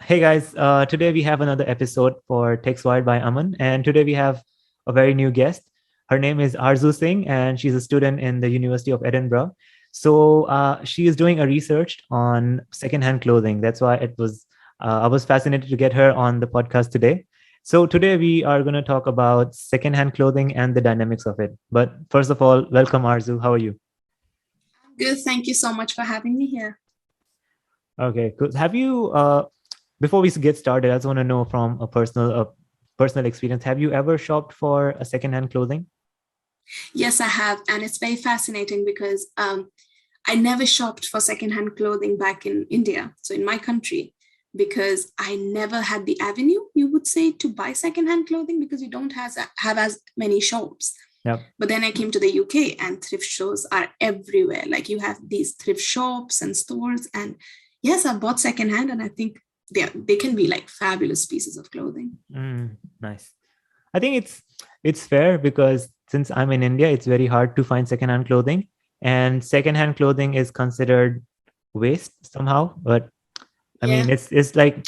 Hey guys, today we have another episode for TexWired by Aman, and today we have a very new guest. Her name is Arzu Singh, and she's a student in the University of Edinburgh. So she is doing a research on secondhand clothing. That's why I was fascinated to get her on the podcast today. So today we are going to talk about secondhand clothing and the dynamics of it. But first of all, welcome Arzu. How are you? Good. Thank you so much for having me here. Okay, cool. Before we get started, I just want to know from a personal experience. Have you ever shopped for a secondhand clothing? Yes, I have. And it's very fascinating because I never shopped for secondhand clothing back in India, so in my country, because I never had the avenue, you would say, to buy secondhand clothing because we don't have as many shops. Yeah. But then I came to the UK and thrift stores are everywhere. Like you have these thrift shops and stores. And yes, I bought secondhand and I think they can be like fabulous pieces of clothing. Nice. I think it's fair because since I'm in India, it's very hard to find secondhand clothing, and secondhand clothing is considered waste somehow. But I Yeah. mean, it's like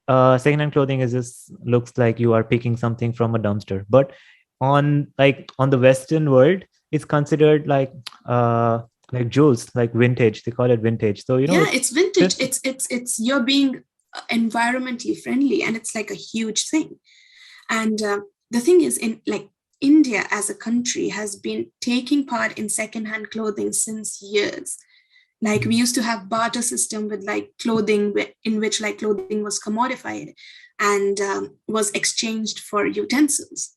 secondhand clothing is just looks like you are picking something from a dumpster. But on the Western world, it's considered like jewels, like vintage. They call it vintage. So Yeah, it's it's vintage. just It's you're being environmentally friendly, and it's like a huge thing. And the thing is, in like India as a country has been taking part in secondhand clothing since years. Like we used to have barter system with like clothing in which like clothing was commodified and was exchanged for utensils.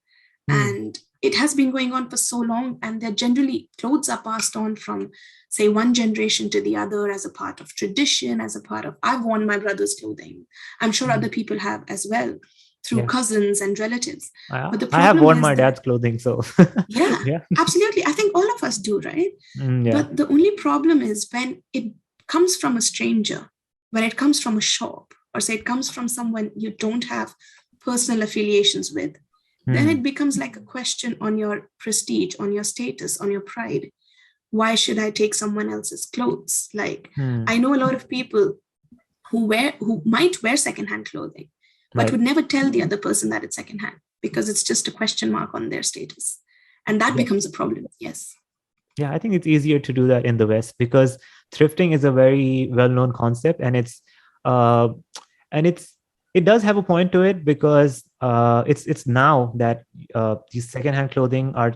Hmm. And it has been going on for so long, and they're generally clothes are passed on from say one generation to the other as a part of tradition, as a part of I've worn my brother's clothing, I'm sure other Hmm. people have as well, through Yeah. cousins and relatives. But the I have problem worn is my that dad's clothing, so yeah, yeah. absolutely, I think all of us do, right? Yeah. But the only problem is when it comes from a stranger, when it comes from a shop, or say it comes from someone you don't have personal affiliations with, then Hmm. it becomes like a question on your prestige, on your status, on your pride. Why should I take someone else's clothes? Like, Hmm. I know a lot of people who might wear secondhand clothing, but Right. would never tell the other person that it's secondhand because it's just a question mark on their status. And that Yeah. becomes a problem. Yes. Yeah. I think it's easier to do that in the West because thrifting is a very well-known concept, uh, and it does have a point to it because it's now that these secondhand clothing are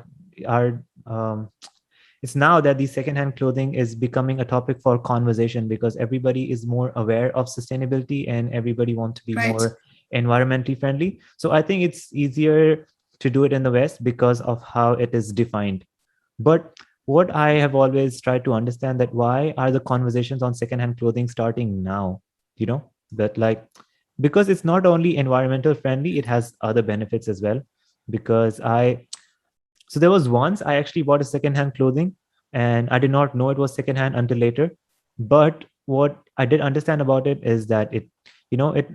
it's now that the secondhand clothing is becoming a topic for conversation because everybody is more aware of sustainability and everybody wants to be Right. more environmentally friendly. So I think it's easier to do it in the West because of how it is defined. But what I have always tried to understand that why are the conversations on secondhand clothing starting now? That like because it's not only environmental friendly, it has other benefits as well. Because I so there was once I actually bought a secondhand clothing and I did not know it was secondhand until later. But what I did understand about it is that you know, it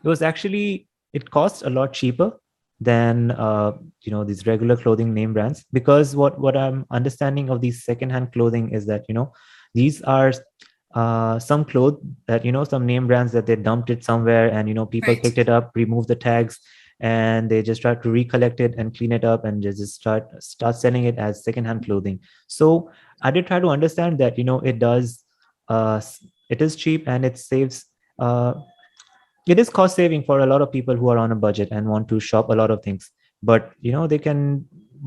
was actually it costs a lot cheaper than these regular clothing name brands because what I'm understanding of these secondhand clothing is that these are some clothes that some name brands that they dumped it somewhere and people Right. picked it up, removed the tags, and they just try to recollect it and clean it up and just start selling it as secondhand clothing. So I did try to understand that it is cheap and uh, it is cost saving for a lot of people who are on a budget and want to shop a lot of things, but they can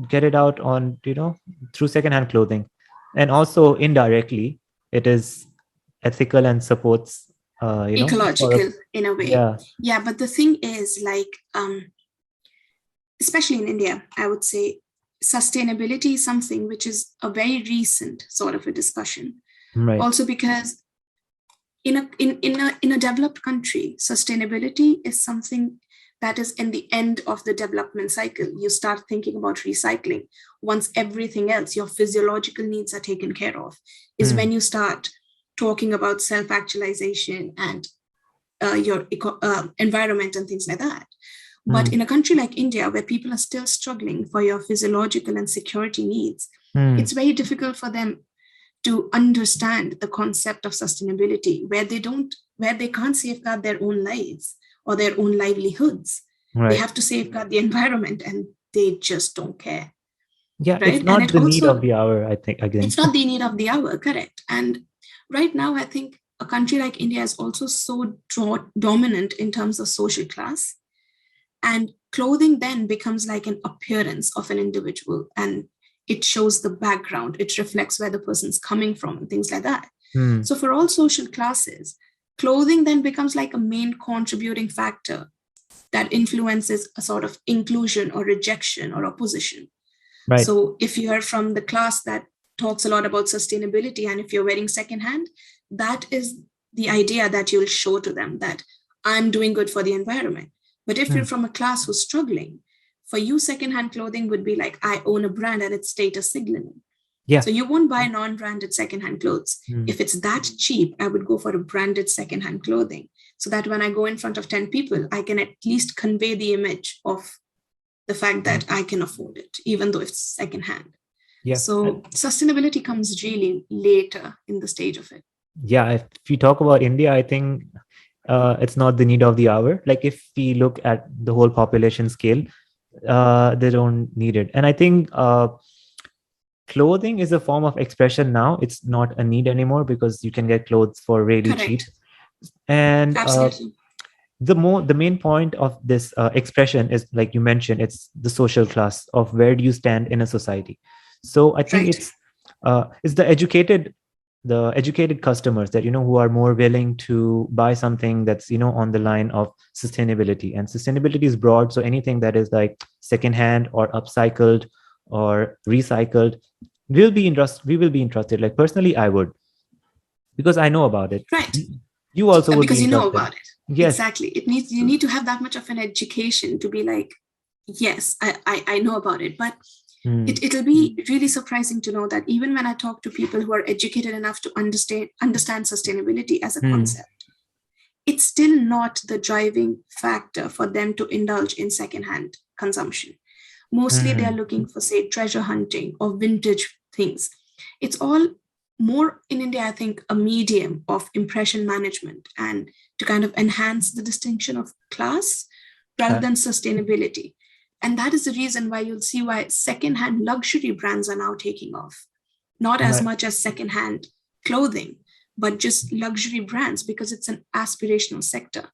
get it out on through secondhand clothing, and also indirectly it is ethical and supports sort of. Ecological in a way. Yeah. Yeah, but the thing is like especially in India, I would say sustainability is something which is a very recent sort of a discussion. Right. Also because in a developed country, sustainability is something that is in the end of the development cycle. You start thinking about recycling once everything else, your physiological needs are taken care of, is Hmm. when you start talking about self-actualization and your environment and things like that. But Hmm. in a country like India, where people are still struggling for your physiological and security needs, Hmm. it's very difficult for them to understand the concept of sustainability, where they don't where they can't safeguard their own lives or their own livelihoods. They Right. have to safeguard the environment, and they just don't care. Yeah, it's Right. And not it the need of also, the hour, I think, again. it's not the need of the hour, correct? And right now, I think a country like India is also so dominant in terms of social class. And clothing then becomes like an appearance of an individual, and it shows the background, it reflects where the person's coming from, and things like that. Hmm. So, for all social classes, clothing then becomes like a main contributing factor that influences a sort of inclusion or rejection or opposition. Right. So if you are from the class that talks a lot about sustainability, and if you're wearing secondhand, that is the idea that you'll show to them, that I'm doing good for the environment. But if you're Hmm. from a class who's struggling, for you, secondhand clothing would be like, I own a brand and it's status signaling. Yeah. So you won't buy non-branded secondhand clothes. Hmm. If it's that cheap, I would go for a branded secondhand clothing, so that when I go in front of 10 people, I can at least convey the image of the fact Hmm. that I can afford it, even though it's secondhand. Yeah. So sustainability comes really later in the stage of it. Yeah. If we talk about India, I think it's not the need of the hour. Like if we look at the whole population scale, they don't need it. And I think clothing is a form of expression now. It's not a need anymore because you can get clothes for really cheap. Correct. And Absolutely. the main point of this expression is, like you mentioned, it's the social class of where do you stand in a society. So I think Right. it's the educated customers that, who are more willing to buy something that's, on the line of sustainability. And sustainability is broad, so anything that is like secondhand or upcycled or recycled we will be interested. Like personally, I would, because I know about it. Right. You also would be Because you know interested. about it. Yes. Exactly. You need to have that much of an education to be like, yes, I know about it. But Hmm. it'll be really surprising to know that even when I talk to people who are educated enough to understand sustainability as a Hmm. concept, it's still not the driving factor for them to indulge in secondhand consumption. Mostly they're Hmm. looking for, say, treasure hunting or vintage things. It's all more in India, I think, a medium of impression management and to kind of enhance the distinction of class rather Uh, than sustainability. And that is the reason why you'll see why secondhand luxury brands are now taking off. Not as right. much as secondhand clothing, but just luxury brands, because it's an aspirational sector.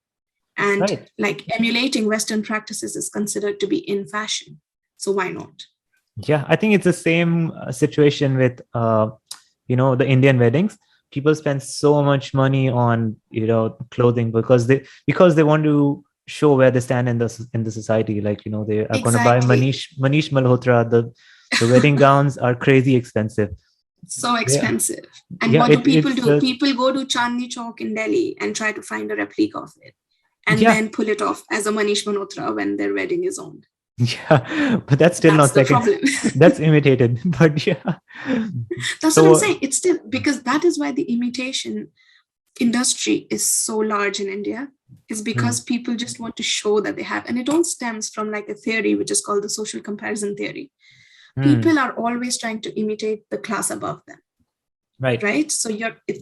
And Right. like emulating Western practices is considered to be in fashion. So why not? Yeah, I think it's the same situation with the Indian weddings. People spend so much money on clothing because they want to show where they stand in the society. Like they are going to buy Exactly. Manish Malhotra. The wedding gowns are crazy expensive. So Yeah, expensive. And yeah. what do people It's do? People go to Chandni Chowk in Delhi and try to find a replica of it and yeah. then pull it off as a Manish Malhotra when their wedding is on. Yeah, but that's still That's not the second. problem. That's imitated. But yeah. That's what I'm So saying. It's still because that is why the imitation industry is so large in India, is hmm, because people just want to show that they have. And it all stems from like a theory which is called the social comparison theory. hmm, People are always trying to imitate the class above them, right. right? So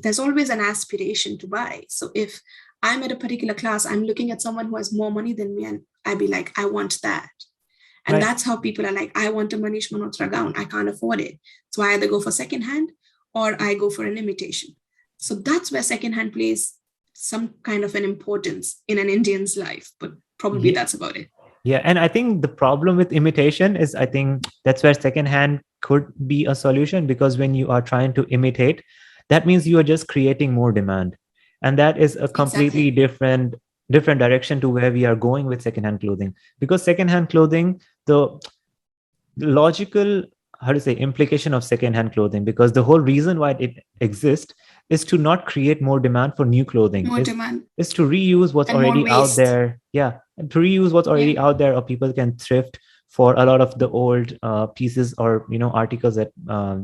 there's always an aspiration to buy. So if I'm at a particular class, I'm looking at someone who has more money than me, and I'd be like, I want that. And Right. that's how people are like, I want a Manish Malhotra gown. I can't afford it. So I either go for secondhand or I go for an imitation. So that's where secondhand plays some kind of an importance in an Indian's life. But probably Yeah. that's about it. Yeah, and I think the problem with imitation is, I think that's where secondhand could be a solution, because when you are trying to imitate, that means you are just creating more demand, and that is a completely Exactly. different direction to where we are going with secondhand clothing. Because secondhand clothing, the logical, how to say, implication of secondhand clothing, because the whole reason why it exists is to not create more demand for new clothing, More demand is to reuse what's and more already out waste. there. Yeah, and to reuse what's Yeah. already out there, or people can thrift for a lot of the old pieces, or articles that a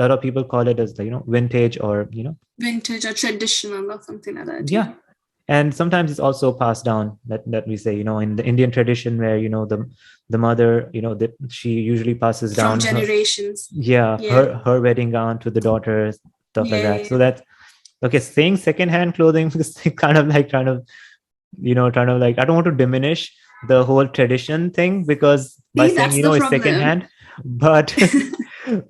lot of people call it as vintage, or Vintage or traditional or something like that. yeah. Yeah. And sometimes it's also passed down, that we say, in the Indian tradition, where the mother, that she usually passes From down her, generations. yeah, Yeah. her wedding gown to the daughters, stuff like that. Yeah. So Okay, saying secondhand clothing is kind of like trying to like, I don't want to diminish the whole tradition thing, because by See, saying, that's the it's problem. secondhand, but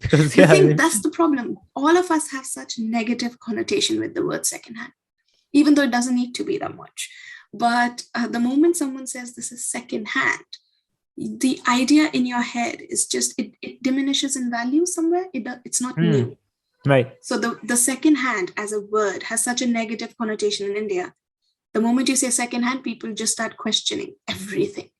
because The yeah, thing, that's the problem. All of us have such negative connotation with the word secondhand, even though it doesn't need to be that much. But the moment someone says this is secondhand, the idea in your head is just it diminishes in value somewhere. It's not hmm, new. right. So the second hand as a word has such a negative connotation in India. The moment you say second hand, people just start questioning everything.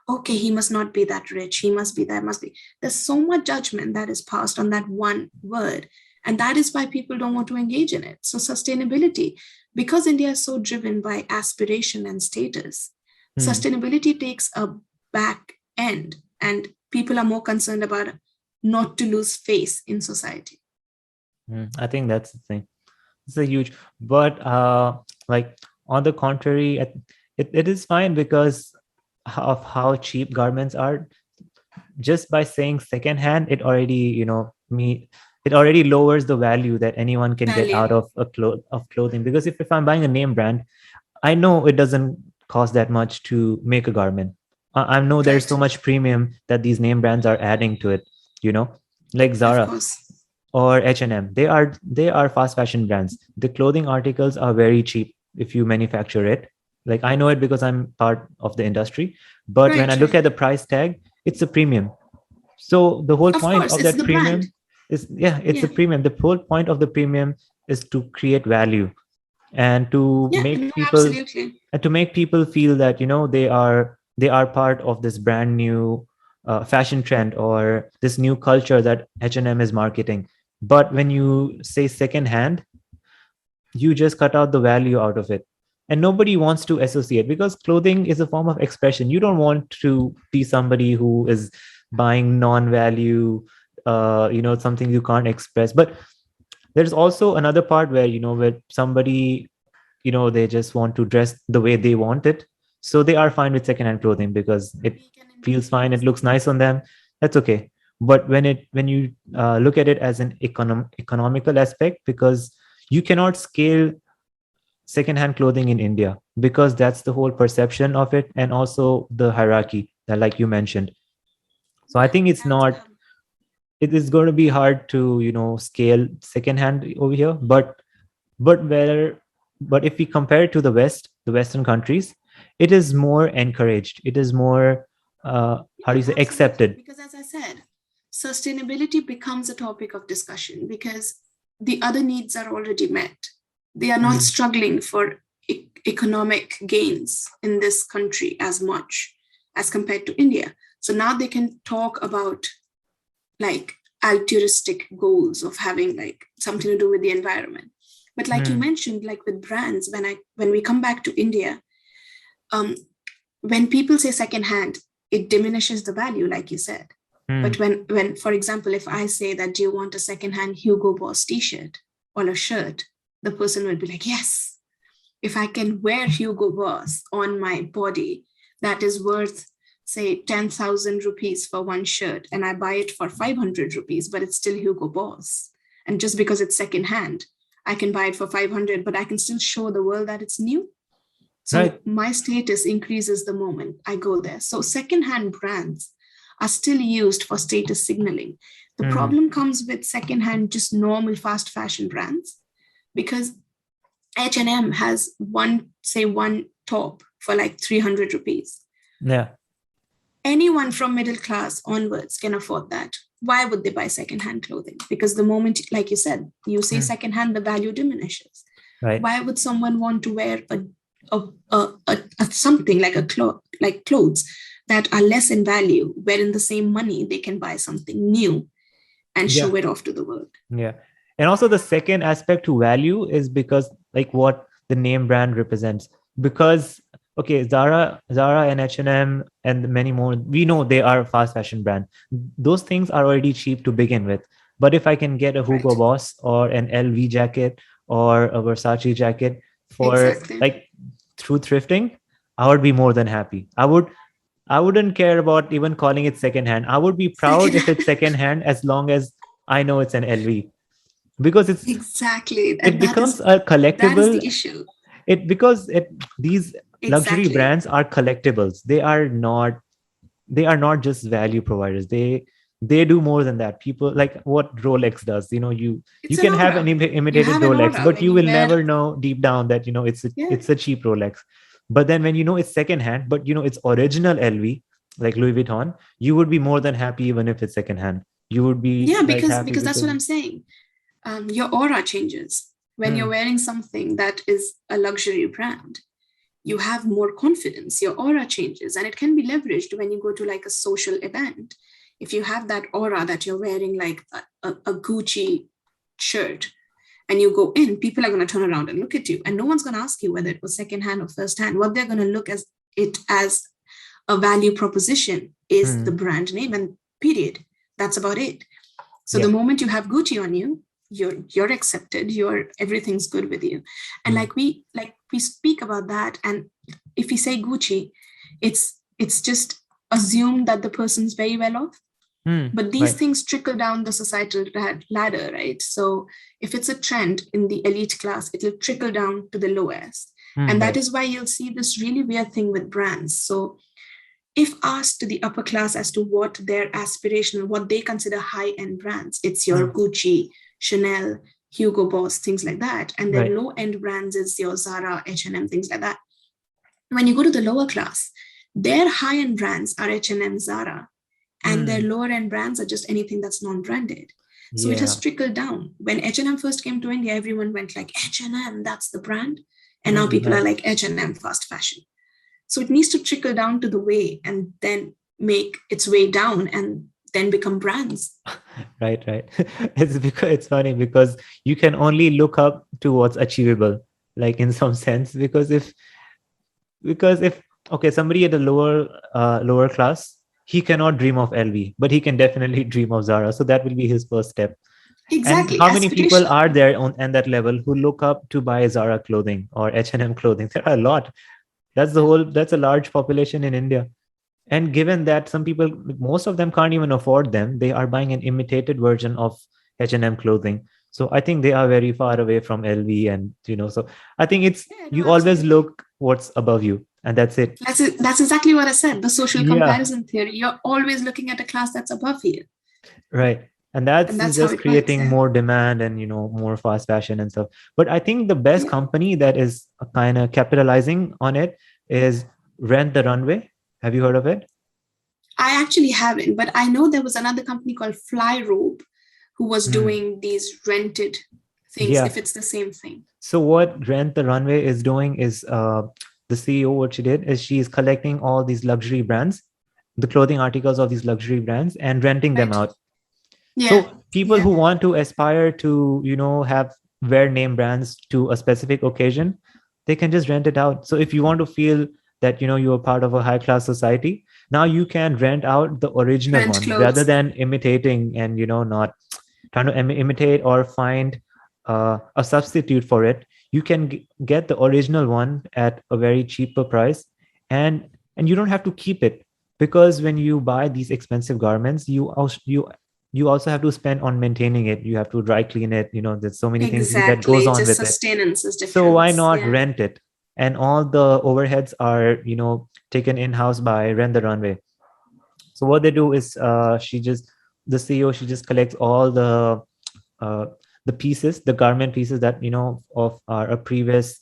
Okay, he must not be that rich. He must be that, must be. There's so much judgment that is passed on that one word. And that is why people don't want to engage in it. So, sustainability, because India is so driven by aspiration and status, Hmm. sustainability takes a back end, and people are more concerned about not to lose face in society. I think that's the thing. It's a huge, but like, on the contrary, it is fine because of how cheap garments are. Just by saying secondhand, it already, it already lowers the value that anyone can get out Value, of of clothing. Because if I'm buying a name brand, I know it doesn't cost that much to make a garment. I know there's so right? much premium that these name brands are adding to it, you know, like Of Zara course. or H&M. They are fast fashion brands. The clothing articles are very cheap if you manufacture it. Like, I know it because I'm part of the industry, but when I Right, look right. at the price tag, it's a premium. So the whole Of point course, of it's that the brand. premium is, yeah, it's a Yeah. premium. The whole point of the premium is to create value, and to Yeah, make no, people absolutely. feel that, they are part of this brand new fashion trend, or this new culture that H&M is marketing. But when you say secondhand, you just cut out the value out of it, and nobody wants to associate, because clothing is a form of expression. You don't want to be somebody who is buying non-value, something you can't express. But there's also another part where, where somebody, they just want to dress the way they want it, so they are fine with secondhand clothing because it We can feels fine, it individuals. looks nice on them. That's okay. But when you look at it as an economical aspect, because you cannot scale secondhand clothing in India, because that's the whole perception of it, and also the hierarchy that, like you mentioned. So I Yeah, think it's and not, it is going to be hard to, scale secondhand over here. But where but if we compare it to the western countries, it is more encouraged, it is more, how do yeah, you say, absolutely. accepted. Because as I said, sustainability becomes a topic of discussion because the other needs are already met. They are not Mm, struggling for economic gains in this country as much as compared to India. So now they can talk about like altruistic goals of having like something to do with the environment. But like you mm, mentioned, like with brands, when we come back to India, um, when people say secondhand, it diminishes the value, like you said. But mm. when for example, if I say that do you want a secondhand Hugo Boss t-shirt or a shirt, the person will be like, yes, if I can wear Hugo Boss on my body, that is worth say 10,000 rupees for one shirt, and I buy it for 500 rupees, but it's still Hugo Boss. And just because it's secondhand, I can buy it for 500, but I can still show the world that it's new. Right. So my status increases the moment I go there. So secondhand brands are still used for status signaling. The Mm, problem comes with secondhand, just normal fast fashion brands, because H&M has one top for like 300 rupees. yeah. Anyone from middle class onwards can afford that. Why would they buy secondhand clothing? Because the moment, like you said, you say Mm, secondhand, the value diminishes. right. Why would someone want to wear a something like like clothes that are less in value, where in the same money they can buy something new and Yeah. show it off to the world? Yeah. And also the second aspect to value is because, like, what the name brand represents. Because, okay, Zara and H&M and many more, we know they are fast fashion brand. Those things are already cheap to begin with. But if I can get a Right. Hugo Boss or an LV jacket or a Versace jacket for, Exactly. like, through thrifting, I would be more than happy. I wouldn't care about even calling it secondhand. I would be proud Second if hand. it's secondhand, as long as I know it's an LV. because Exactly. it And becomes a that is collectible. the issue. Because these luxury Exactly. brands are collectibles. They are not just value providers. They do more than that. People like what Rolex does. You It's an can have an aura. You imitated have an Rolex, aura but when you you will wear. never know deep down that it's a, Yeah. it's a cheap Rolex. But then when it's secondhand, but it's original LV, like Louis Vuitton, you would be more than happy even if it's secondhand. You would be Yeah, like happy because that's because what I'm saying. Your aura changes when you're hmm, wearing something that is a luxury brand. You have more confidence, your aura changes, and it can be leveraged when you go to like a social event. If you have that aura that you're wearing like a Gucci shirt and you go in, people are going to turn around and look at you, and no one's going to ask you whether it was secondhand or first hand. What they're going to look as it as a value proposition is the hmm, brand name, and period. That's about it. So the yeah, moment you have Gucci on you, you're accepted. Everything's good with you. And hmm, like we speak about that, and if we say Gucci, it's just assumed that the person's very well off. But these right, things trickle down the societal ladder, right? So if it's a trend in the elite class, it'll trickle down to the lowest. And that right, is why you'll see this really weird thing with brands. So if asked to the upper class as to what their aspirational, what they consider high-end brands, it's your hmm, Gucci, Chanel, Hugo Boss, things like that. And their right, low-end brands is your Zara, H&M, things like that. When you go to the lower class, their high-end brands are H&M, Zara, and their hmm, lower-end brands are just anything that's non-branded. So it has yeah, trickled down. When H&M first came to India, everyone went like, H&M, that's the brand. And now people are right. like, H&M fast fashion. So it needs to trickle down to the way and then make its way down and then become brands. Right. It's funny because you can only look up to what's achievable, like in some sense. Because if okay, somebody at a lower class, he cannot dream of LV, but he can definitely dream of Zara. So that will be his first step. And Exactly, how many people aspirational. are there on at that level who look up to buy Zara clothing or H&M clothing? There are a lot. That's a large population in India. And given that some people, most of them can't even afford them, they are buying an imitated version of H&M clothing. So I think they are very far away from LV. And so I think it's Yeah, no, you always absolutely. look what's above you, and that's it. That's it. That's exactly what I said. The social Yeah, comparison theory. You're always looking at a class that's above you. right. And that's And that's how just it works. creating Yeah. more demand and more fast fashion and stuff. But I think the best Yeah. company that is kind of capitalizing on it is Rent the Runway. Have you heard of it? I actually haven't, but I know there was another company called Flyrobe who was Hmm. doing these rented things, Yeah. if it's the same thing. So what Rent the Runway is doing is the CEO, what she did is she is collecting all these luxury brands, the clothing articles of these luxury brands, and renting them Right. out. Yeah. So people Yeah. who want to aspire to, have wear name brands to a specific occasion, they can just rent it out. So if you want to feel that you are part of a high class society, now you can rent out the original Rent one rather clothes. than imitating and not trying to imitate or find a substitute for it. You can get the original one at a very cheaper price, and you don't have to keep it, because when you buy these expensive garments, you also have to spend on maintaining it. You have to dry clean it. There's so many things that goes Exactly. on Just with it. sustenance is So why different. not Yeah. rent it? And all the overheads are taken in house by Rent the Runway. So what they do is the CEO, she just collects all uh, the pieces, the garment pieces that of are a previous,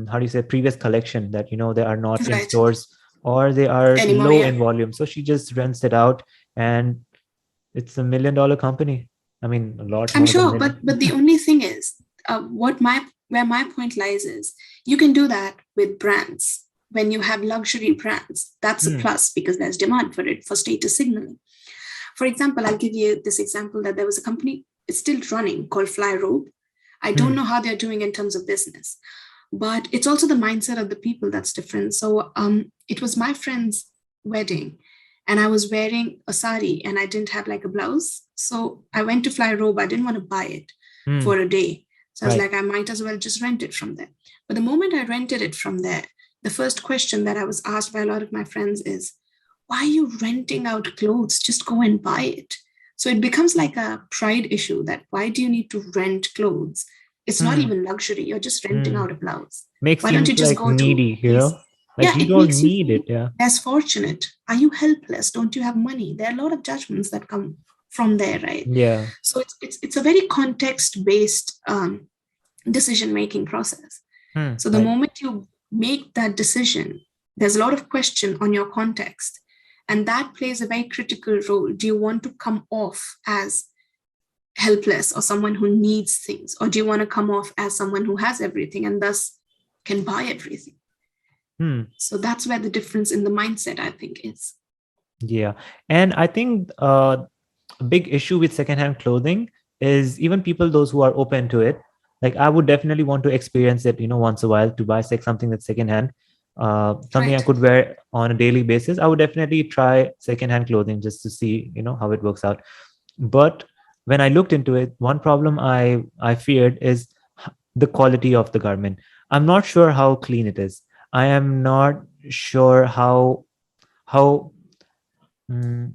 how do you say, previous collection, that they are not in Right. stores or they are Anymore. low Yeah. in volume. So she just rents it out, and it's $1 million company. I mean, a lot I'm more than sure, million. but the only thing is, where my point lies is, you can do that with brands. When you have luxury brands, that's a Hmm. plus because there's demand for it for status signaling. For example, I'll give you this example that there was a company, it's still running, called Flyrobe. I don't Hmm. know how they're doing in terms of business, but it's also the mindset of the people that's different. So it was my friend's wedding, and I was wearing a sari and I didn't have like a blouse. So I went to Flyrobe. I didn't want to buy it Hmm. for a day. So I was Right. like, I might as well just rent it from there. But the moment I rented it from there, the first question that I was asked by a lot of my friends is, why are you renting out clothes? Just go and buy it. So it becomes like a pride issue that why do you need to rent clothes? It's not Hmm. even luxury. You're just renting Hmm. out a blouse. Makes Why don't seems you just like go to needy, these? like Yeah, you it don't makes you need feel it. Yeah. less fortunate. Are you helpless? Don't you have money? There are a lot of judgments that come from there, right? Yeah. So it's a very context based decision making process. Hmm. So the Right. moment you make that decision, there's a lot of question on your context. And that plays a very critical role. Do you want to come off as helpless or someone who needs things? Or do you want to come off as someone who has everything and thus can buy everything? Hmm. So that's where the difference in the mindset, I think, is. Yeah. And I think a big issue with secondhand clothing is even people, those who are open to it. Like I would definitely want to experience it, once a while to buy something that's secondhand, something I Right. could wear on a daily basis. I would definitely try secondhand clothing just to see, how it works out. But when I looked into it, one problem I feared is the quality of the garment. I'm not sure how clean it is. I am not sure how mm,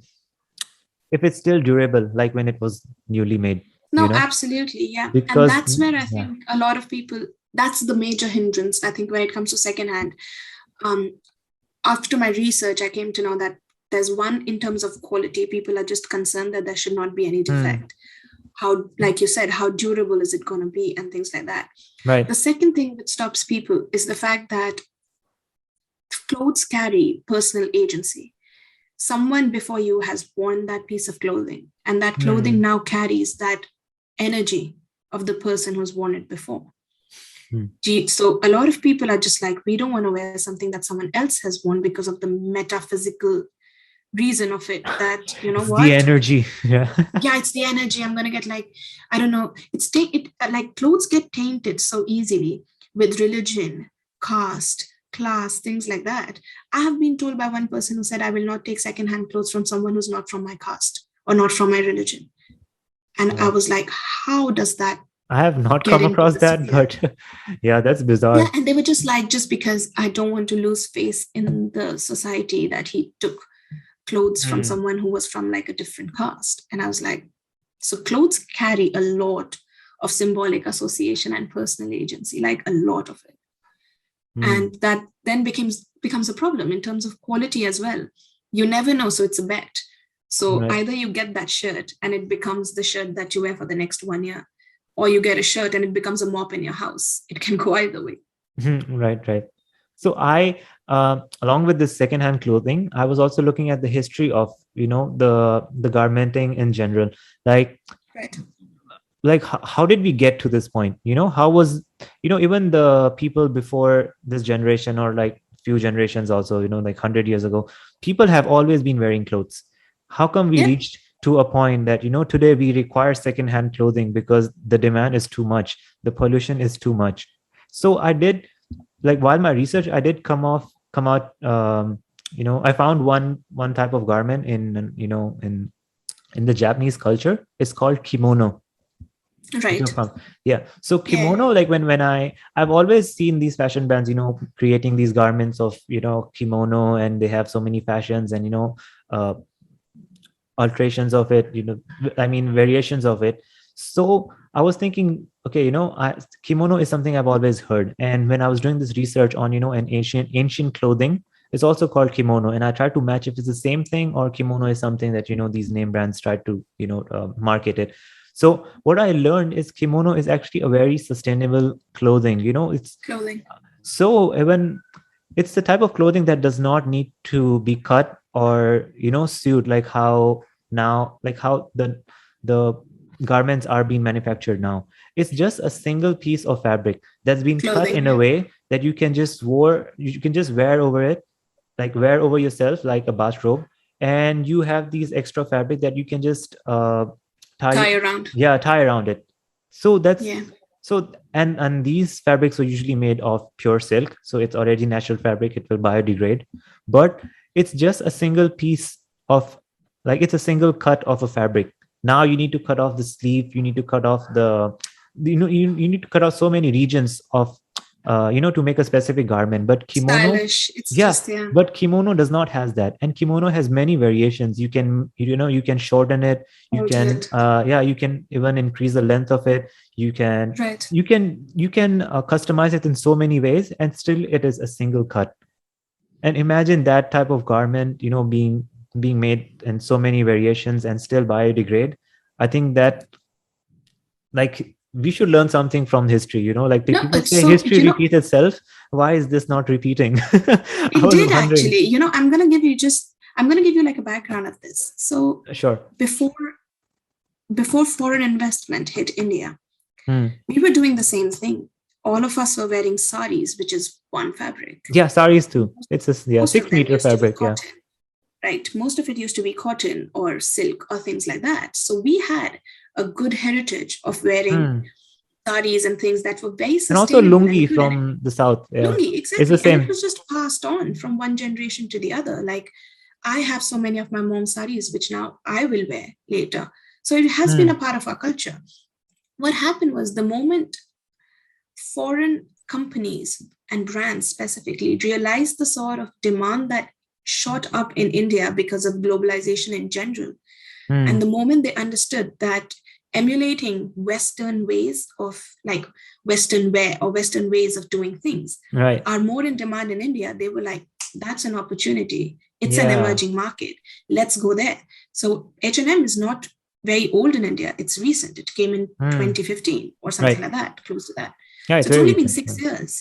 if it's still durable, like when it was newly made, you No, know, absolutely. Yeah. And because that's where I yeah, think a lot of people, that's the major hindrance, I think, when it comes to secondhand. Um, After my research, I came to know that there's one in terms of quality, people are just concerned that there should not be any hmm, defect. How, like you said, how durable is it going to be, and things like that. The right, second thing that stops people is the fact that clothes carry personal agency. Someone before you has worn that piece of clothing, and that clothing hmm, now carries that energy of the person who's worn it before. hmm. So a lot of people are just like, we don't want to wear something that someone else has worn because of the metaphysical reason of it, that you know It's the what, energy. Yeah. yeah, it's the energy. I'm gonna get like, I don't know, it's take it like clothes get tainted so easily with religion, caste, class, things like that. I have been told by one person who said, I will not take secondhand clothes from someone who's not from my caste or not from my religion. And I Wow. was like, how does that I have not get come into across the that, sphere? but yeah, that's Yeah, bizarre. and they were just like, just because I don't want to lose face in the society, that he took clothes from Hmm, someone who was from like a different caste. And I was like, so clothes carry a lot of symbolic association and personal agency, like a lot of it. hmm, And that then becomes a problem in terms of quality as well. You never know, so it's a bet. So right. either you get that shirt and it becomes the shirt that you wear for the next 1 year, or you get a shirt and it becomes a mop in your house. It can go either way. Right, right. So along with this secondhand clothing, I was also looking at the history of, the garmenting in general. Like Right. how did we get to this point? How was, even the people before this generation, or like few generations also, like 100 years ago, people have always been wearing clothes. How come we Yeah. reached to a point that, today we require secondhand clothing because the demand is too much, the pollution is too much? So I did, like, while my research, I did come out, I found one type of garment in the Japanese culture. It's called kimono. If you're Right. from, yeah. So Yeah. kimono, like when I've always seen these fashion brands, creating these garments of, kimono, and they have so many fashions and, uh, alterations of it, I mean variations of it. So I was thinking, okay, kimono is something I've always heard, and when I was doing this research on, an ancient clothing, it's also called kimono, and I tried to match if it's the same thing or kimono is something that, these name brands tried to, market it. So what I learned is kimono is actually a very sustainable clothing. It's Clothing. so even it's the type of clothing that does not need to be cut or, sewed, like how now, like how the garments are being manufactured now. It's just a single piece of fabric that's been cut Clothing. in a Yeah. way that you can just wear over it, like wear over yourself like a bathrobe, and you have these extra fabric that you can just tie Tie around. yeah, tie around it. So that's Yeah. so and these fabrics are usually made of pure silk, so it's already natural fabric, it will biodegrade. But it's just a single piece of, like, it's a single cut of a fabric. Now you need to cut off the sleeve, you need to cut off you need to cut off so many regions of to make a specific garment. But kimono, Stylish. It's yeah, just, yeah. but kimono does not has that, and kimono has many variations. You can, you can shorten it. You can, Alternate. yeah, you can even increase the length of it. You can, Right. customize it in so many ways, and still it is a single cut. And imagine that type of garment, being made in so many variations and still biodegrade. I think that, like, we should learn something from history. Like, the No, people say so, history repeats itself. Why is this not repeating? I it was did wondering. actually. I'm gonna give you like a background of this. So Sure. before before foreign investment hit India, Hmm. we were doing the same thing. All of us were wearing saris, which is one fabric. Yeah, saris too. It's a, yeah, Most six of them meter used to be fabric. Yeah. cotton, right? Most of it used to be cotton or silk or things like that. So we had a good heritage of wearing Hmm. saris and things that were very And also sustainable and lungi good. from the south. Yeah, Lungi, it's the exactly. And it same. was just passed on from one generation to the other. Like I have so many of my mom's saris, which now I will wear later. So it has been a Hmm. part of our culture. What happened was the moment foreign companies and brands specifically realized the sort of demand that shot up in India because of globalization in general, and Hmm. the moment they understood that emulating Western ways of like Western wear or Western ways of doing things Right. are more in demand in India, they were like, that's an opportunity. It's an Yeah. emerging market. Let's go there. So H&M is not very old in India. It's recent. It came in Hmm. 2015 or something Right. like that, close to that. Yeah, So it's it's very only been recent. 6 years.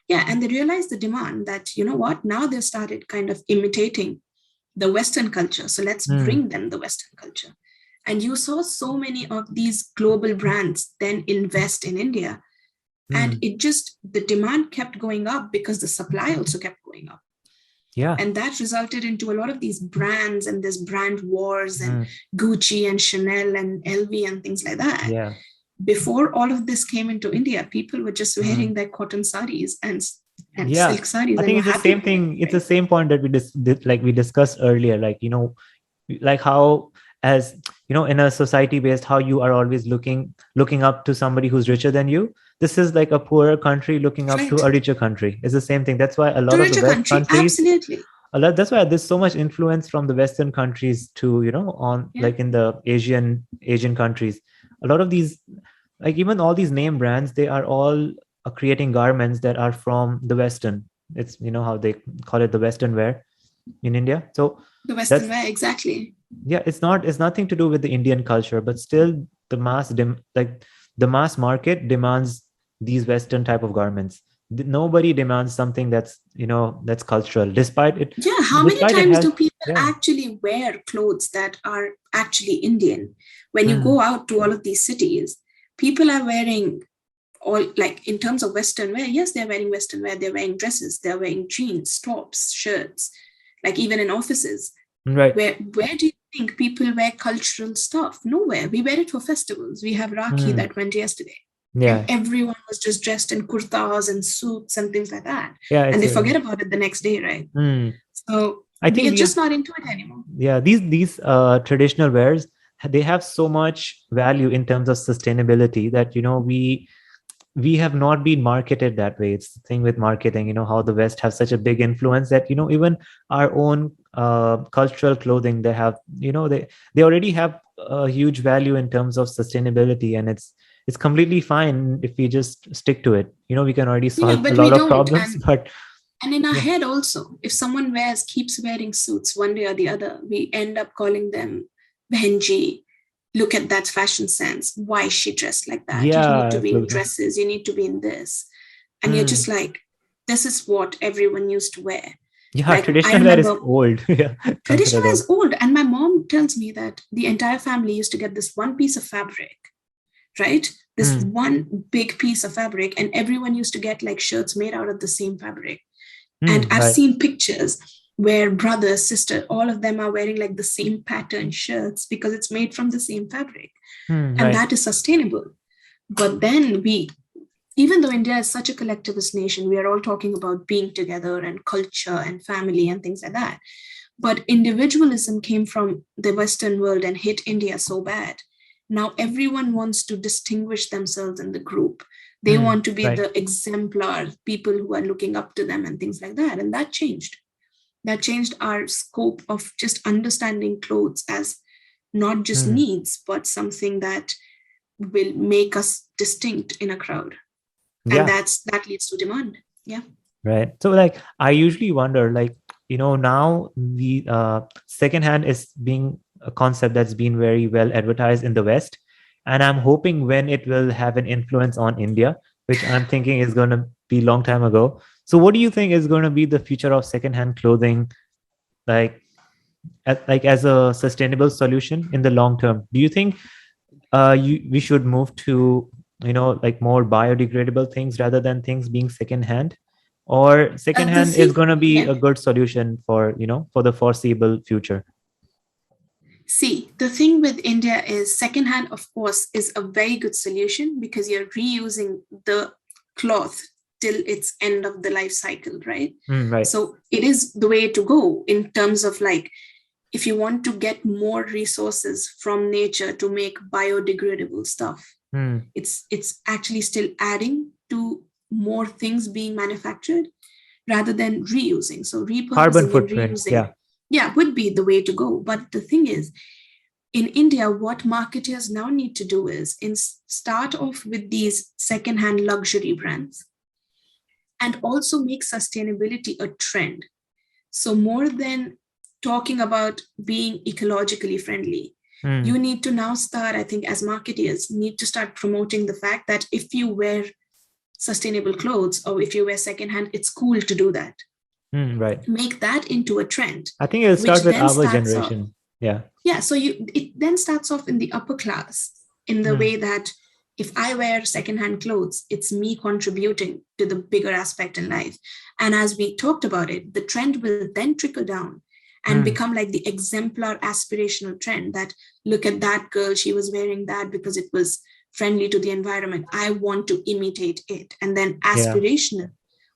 Yeah. And they realized the demand that, you know what, now they've started kind of imitating the Western culture. So let's Hmm. bring them the Western culture. And you saw so many of these global brands then invest in India. And Hmm. it just, the demand kept going up because the supply also kept going up. Yeah. And that resulted into a lot of these brands and this brand wars and Hmm. Gucci and Chanel and LV and things like that. Yeah. Before all of this came into India, people were just Hmm. wearing their cotton saris and Yeah. silk saris I and think were it's the happy same with it, thing. It's the right? same point that like we discussed earlier. Like, like how, as in a society based, how you are always looking up to somebody who's richer than you. This is like a poorer country looking up to Right. a richer country. It's the same thing. That's why a To lot of the richer West country, countries, absolutely. that's why there's so much influence from the Western countries to, on, Yeah. like, in the Asian countries. A lot of these, like, even all these name brands, they are all creating garments that are from the Western. It's, how they call it, the Western wear in India. So The Western that's, wear, exactly. yeah, it's nothing to do with the Indian culture, but still the like, the mass market demands these Western type of garments. Nobody demands something that's, that's cultural, Yeah, how many despite it times has. do people Yeah. actually wear clothes that are actually Indian? When you Hmm. go out to all of these cities, people are wearing all, like, in terms of Western wear, yes, they're wearing Western wear, they're wearing dresses, they're wearing jeans, tops, shirts, like even in offices. Right. Where do you think people wear cultural stuff? Nowhere. We wear it for festivals. We have Rakhi Hmm. that went yesterday, and Yeah. everyone was just dressed in kurtas and suits and things like that. Yeah, And it's they a. forget about it the next day, right? Hmm. So I we think are just not into it anymore. yeah, these traditional wares, they have so much value in terms of sustainability that, we have not been marketed that way. It's the thing with marketing, how the West have such a big influence that, even our own cultural clothing, they have, they already have a huge value in terms of sustainability, and it's completely fine if we just stick to it. We can already Yeah, solve a but we lot of don't. problems. But And in our yeah. head also, if someone keeps wearing suits one day or the other, we end up calling them Benji. Look at that fashion sense. Why is she dressed like that? You need Yeah, to be in absolutely. dresses. You need to be in this. And you're just Hmm. like, this is what everyone used to wear. Yeah, Like, I traditional wear is remember old. Yeah, traditional considered old. is old. And my mom tells me that the entire family used to get this one piece of fabric, right? This Hmm. one big piece of fabric. And everyone used to get like shirts made out of the same fabric. And Hmm. I've Right. seen pictures where brother, sister, all of them are wearing like the same pattern shirts because it's made from the same fabric. Hmm. And Right. that is sustainable. But then even though India is such a collectivist nation, we are all talking about being together and culture and family and things like that. But individualism came from the Western world and hit India so bad. now everyone wants to distinguish themselves in the group. They want to be Right. the exemplar, people who are looking up to them and things like that. And that changed. That changed our scope of just understanding clothes as not just needs, but something that will make us distinct in a crowd. And Yeah. that leads to demand. Yeah. Right. So like I usually wonder, like, now the secondhand is being a concept that's been very well advertised in the West. And I'm hoping when it will have an influence on India, which I'm thinking is going to be long time ago. So what do you think is going to be the future of secondhand clothing, like as a sustainable solution in the long term? Do you think we should move to like more biodegradable things rather than things being secondhand, or The secondhand is thing, going to be yeah. a good solution for for the foreseeable future? See, the thing with India is secondhand, of course, is a very good solution because you're reusing the cloth till its end of the life cycle, right? Right. So it is the way to go in terms of like, if you want to get more resources from nature to make biodegradable stuff, it's actually still adding to more things being manufactured rather than reusing. So Carbon repurposing and footprint, reusing, yeah. yeah, would be the way to go. But the thing is, in India, what marketers now need to do is start off with these secondhand luxury brands and also make sustainability a trend. So more than talking about being ecologically friendly, you need to now start, I think, as marketers, need to start promoting the fact that if you wear sustainable clothes or if you wear secondhand, it's cool to do that. Right. Make that into a trend, I think it'll which start with then our starts off. generation. Yeah. Yeah, so it then starts off in the upper class in the way that if I wear secondhand clothes, it's me contributing to the bigger aspect in life. And as we talked about it, the trend will then trickle down and become like the exemplar aspirational trend that look at that girl, she was wearing that because it was friendly to the environment. I want to imitate it. And then Yeah. aspirational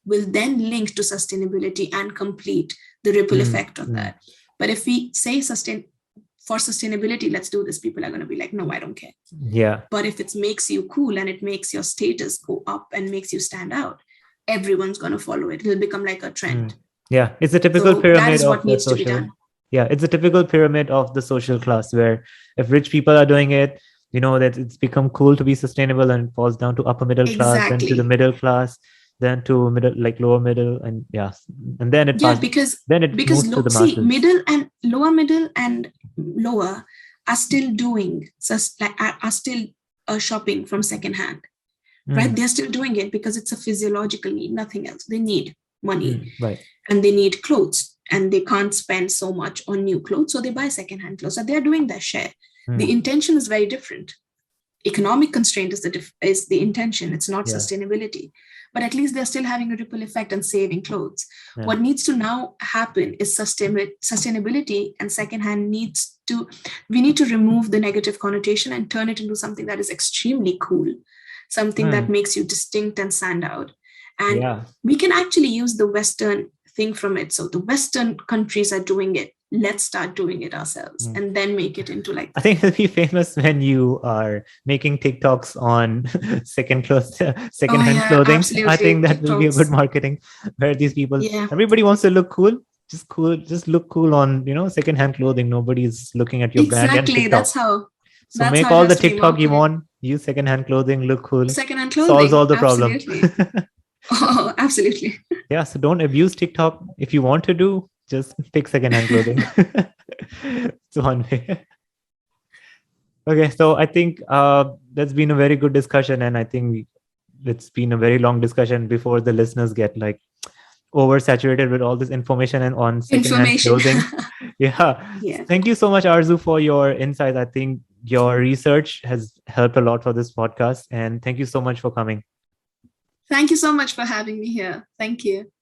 will then link to sustainability and complete the ripple effect of that. But if we say for sustainability, let's do this, people are going to be like, no, I don't care. Yeah. But if it makes you cool and it makes your status go up and makes you stand out, everyone's going to follow it. It'll become like a trend. Yeah, it's a typical So that pyramid is of what the needs to be social. done. Yeah, it's a typical pyramid of the social class where if rich people are doing it, that it's become cool to be sustainable and falls down to upper middle class, then to the Exactly. middle class, then to middle, like lower middle, and yeah, and then Yeah, because moves to the see, masses. middle and lower are still doing are still shopping from secondhand, right? They're still doing it because it's a physiological need, nothing else. They need money Right. and they need clothes and they can't spend so much on new clothes, so they buy secondhand clothes. So they're doing their share. The intention is very different. Economic constraint is the intention. It's not sustainability. But at least they're still having a ripple effect and saving clothes. Yeah. What needs to now happen is sustainability, and secondhand we need to remove the negative connotation and turn it into something that is extremely cool, something that makes you distinct and stand out. And we can actually use the Western thing from it. So the Western countries are doing it. Let's start doing it ourselves and then make it into like. I think it'll be famous when you are making TikToks on secondhand clothing. Absolutely. I think that will be a good TikToks. marketing where these people, Yeah. everybody wants to look cool. Just look cool on secondhand clothing. Nobody's looking at your brand and Exactly. TikTok. So That's make how it all the has to be TikTok you marketed. want. Use secondhand clothing. Look cool. Secondhand Solves clothing. all the problem. Absolutely. Oh, absolutely. Yeah. So don't abuse TikTok. If you want to do, just pick secondhand clothing. It's one way. Okay, so I think that's been a very good discussion, and I think it's been a very long discussion before the listeners get like oversaturated with all this information and on secondhand clothing. Yeah. Yeah. Thank you so much, Arzu, for your insights. I think your research has helped a lot for this podcast, and thank you so much for coming. Thank you so much for having me here. Thank you.